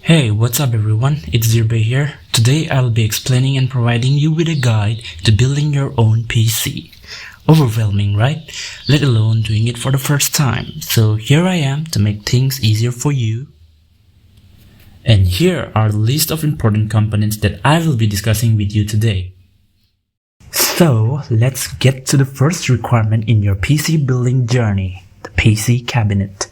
Hey, what's up everyone? It's Zirbe here. Today I'll be explaining and providing you with a guide to building your own PC. Overwhelming, right? Let alone doing it for the first time. So here I am to make things easier for you. And here are the list of important components that I will be discussing with you today. So let's get to the first requirement in your PC building journey, the PC cabinet.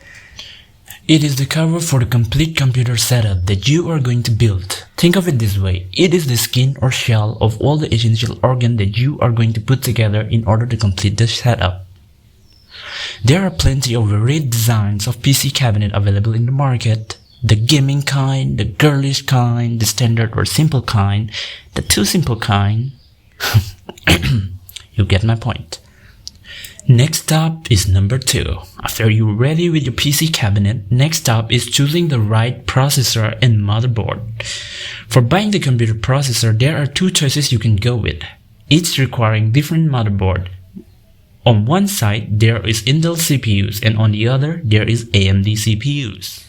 It is the cover for the complete computer setup that you are going to build. Think of it this way, it is the skin or shell of all the essential organs that you are going to put together in order to complete the setup. There are plenty of varied designs of PC cabinet available in the market. The gaming kind, the girlish kind, the standard or simple kind, the too simple kind. You get my point. Next up is number 2. After you're ready with your PC cabinet, next up is choosing the right processor and motherboard. For buying the computer processor, there are 2 choices you can go with, each requiring different motherboard. On one side, there is Intel CPUs and on the other, there is AMD CPUs.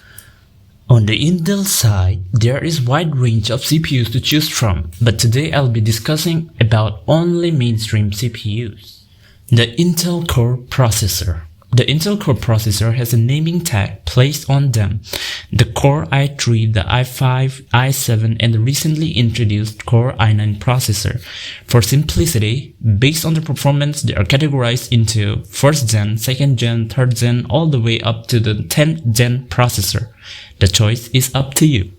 On the Intel side, there is wide range of CPUs to choose from, but today I'll be discussing about only mainstream CPUs. The Intel Core Processor. The Intel Core Processor has a naming tag placed on them. The Core i3, the i5, i7, and the recently introduced Core i9 processor. For simplicity, based on the performance, they are categorized into 1st gen, 2nd gen, 3rd gen, all the way up to the 10th gen processor. The choice is up to you.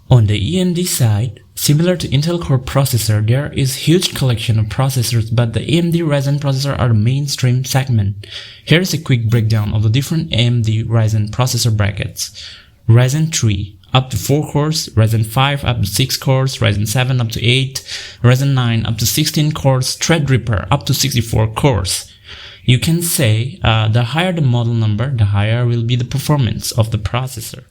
On the AMD side, similar to Intel Core Processor, there is huge collection of processors, but the AMD Ryzen processor are the mainstream segment. Here is a quick breakdown of the different AMD Ryzen processor brackets. Ryzen 3 up to 4 cores, Ryzen 5 up to 6 cores, Ryzen 7 up to 8, Ryzen 9 up to 16 cores, Threadripper up to 64 cores. You can say the higher the model number, the higher will be the performance of the processor.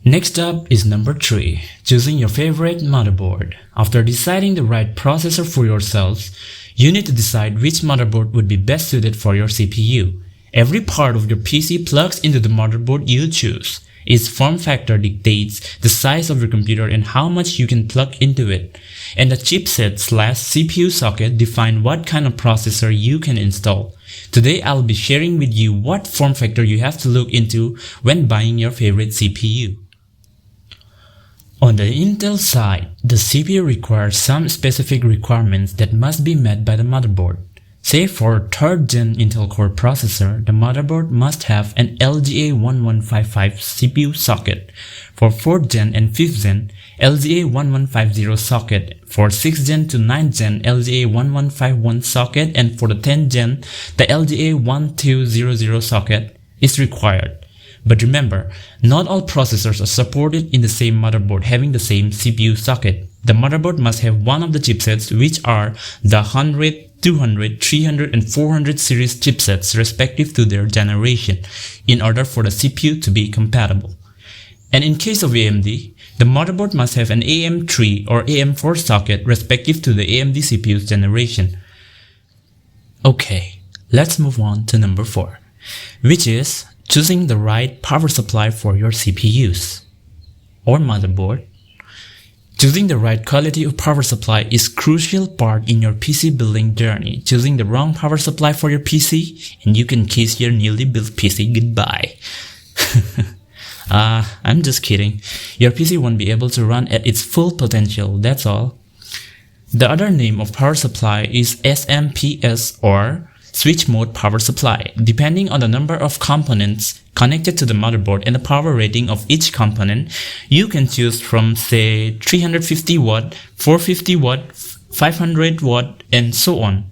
Next up is number 3, choosing your favorite motherboard. After deciding the right processor for yourselves, you need to decide which motherboard would be best suited for your CPU. Every part of your PC plugs into the motherboard you choose. Its form factor dictates the size of your computer and how much you can plug into it. And the chipset/CPU socket define what kind of processor you can install. Today I'll be sharing with you what form factor you have to look into when buying your favorite CPU. On the Intel side, the CPU requires some specific requirements that must be met by the motherboard. Say for 3rd gen Intel Core processor, the motherboard must have an LGA1155 CPU socket. For 4th gen and 5th gen, LGA1150 socket. For 6th gen to 9th gen, LGA1151 socket, and for the 10th gen, the LGA1200 socket is required. But remember, not all processors are supported in the same motherboard having the same CPU socket. The motherboard must have one of the chipsets, which are the 100, 200, 300 and 400 series chipsets respective to their generation, in order for the CPU to be compatible. And in case of AMD, the motherboard must have an AM3 or AM4 socket respective to the AMD CPU's generation. Okay, let's move on to number 4, which is choosing the right power supply for your CPUs or motherboard. Choosing the right quality of power supply is a crucial part in your PC building journey. Choosing the wrong power supply for your PC and you can kiss your newly built PC goodbye. I'm just kidding. Your PC won't be able to run at its full potential, that's all. The other name of power supply is SMPS or switch mode power supply. Depending on the number of components connected to the motherboard and the power rating of each component, you can choose from say 350 watt, 450 watt, 500 watt, and so on.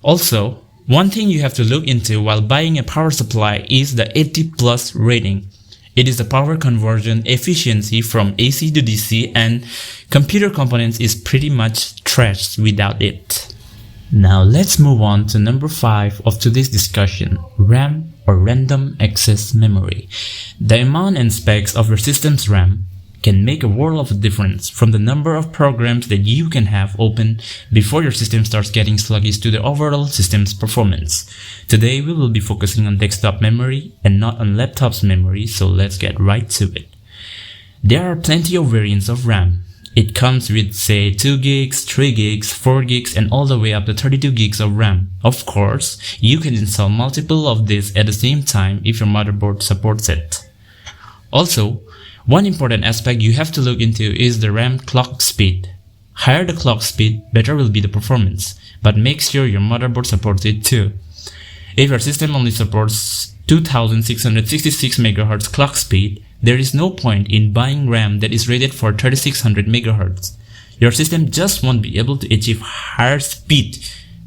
Also, one thing you have to look into while buying a power supply is the 80+ rating. It is the power conversion efficiency from AC to DC, and computer components is pretty much trash without it. Now let's move on to number 5 of today's discussion, RAM or random access memory. The amount and specs of your system's RAM can make a world of a difference from the number of programs that you can have open before your system starts getting sluggish to the overall system's performance. Today we will be focusing on desktop memory and not on laptop's memory, so let's get right to it. There are plenty of variants of RAM. It comes with say 2 gigs, 3 gigs, 4 gigs and all the way up to 32 gigs of RAM. Of course, you can install multiple of these at the same time if your motherboard supports it. Also, one important aspect you have to look into is the RAM clock speed. Higher the clock speed, better will be the performance, but make sure your motherboard supports it too. If your system only supports 2666 MHz clock speed, there is no point in buying RAM that is rated for 3600 MHz. Your system just won't be able to achieve higher speed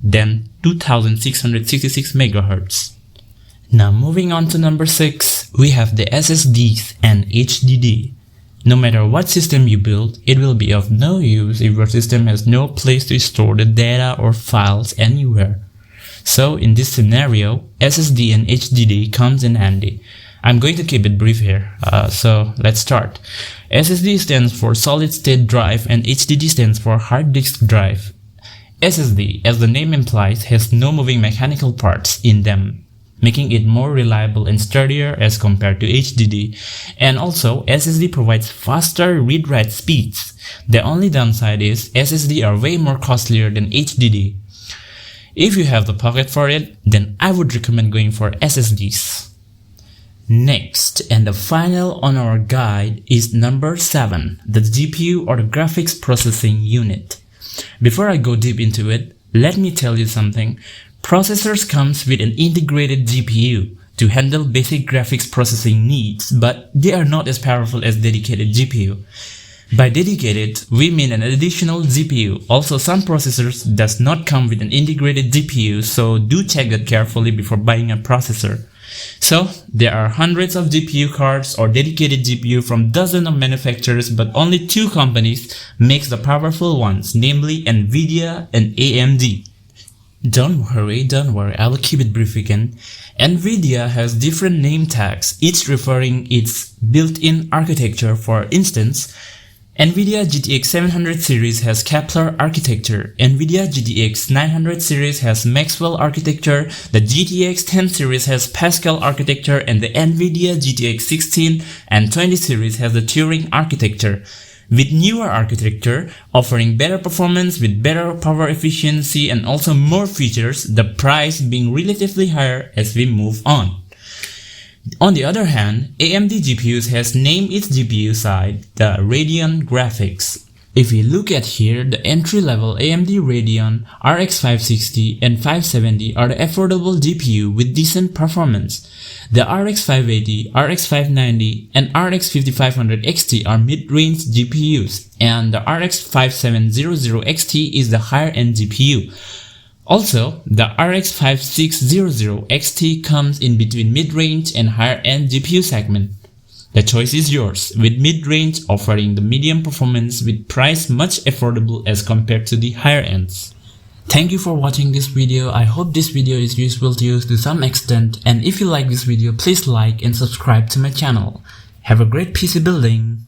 than 2666 MHz. Now moving on to number 6, we have the SSDs and HDD. No matter what system you build, it will be of no use if your system has no place to store the data or files anywhere. So in this scenario, SSD and HDD comes in handy. I'm going to keep it brief here, so let's start. SSD stands for solid state drive and HDD stands for hard disk drive. SSD, as the name implies, has no moving mechanical parts in them, making it more reliable and sturdier as compared to HDD. And also, SSD provides faster read-write speeds. The only downside is SSD are way more costlier than HDD. If you have the pocket for it, then I would recommend going for SSDs. Next, and the final on our guide is number 7, the GPU or the graphics processing unit. Before I go deep into it, let me tell you something. Processors comes with an integrated GPU to handle basic graphics processing needs, but they are not as powerful as dedicated GPU. By dedicated, we mean an additional GPU. Also, some processors does not come with an integrated GPU, so do check that carefully before buying a processor. So, there are hundreds of GPU cards or dedicated GPU from dozens of manufacturers, but only 2 companies makes the powerful ones, namely Nvidia and AMD. Don't worry, I will keep it brief again. Nvidia has different name tags, each referring its built-in architecture. For instance, Nvidia GTX 700 series has Kepler architecture, Nvidia GTX 900 series has Maxwell architecture, the GTX 10 series has Pascal architecture, and the Nvidia GTX 16 and 20 series has the Turing architecture. With newer architecture, offering better performance with better power efficiency and also more features, the price being relatively higher as we move on. On the other hand, AMD GPUs has named its GPU side the Radeon Graphics. If we look at here, the entry-level AMD Radeon RX 560 and 570 are the affordable GPU with decent performance. The RX 580, RX 590 and RX 5500 XT are mid-range GPUs, and the RX 5700 XT is the higher-end GPU. Also, the RX 5600 XT comes in between mid-range and higher-end GPU segment. The choice is yours, with mid-range offering the medium performance with price much affordable as compared to the higher ends. Thank you for watching this video. I hope this video is useful to you to some extent, and if you like this video, please like and subscribe to my channel. Have a great PC building!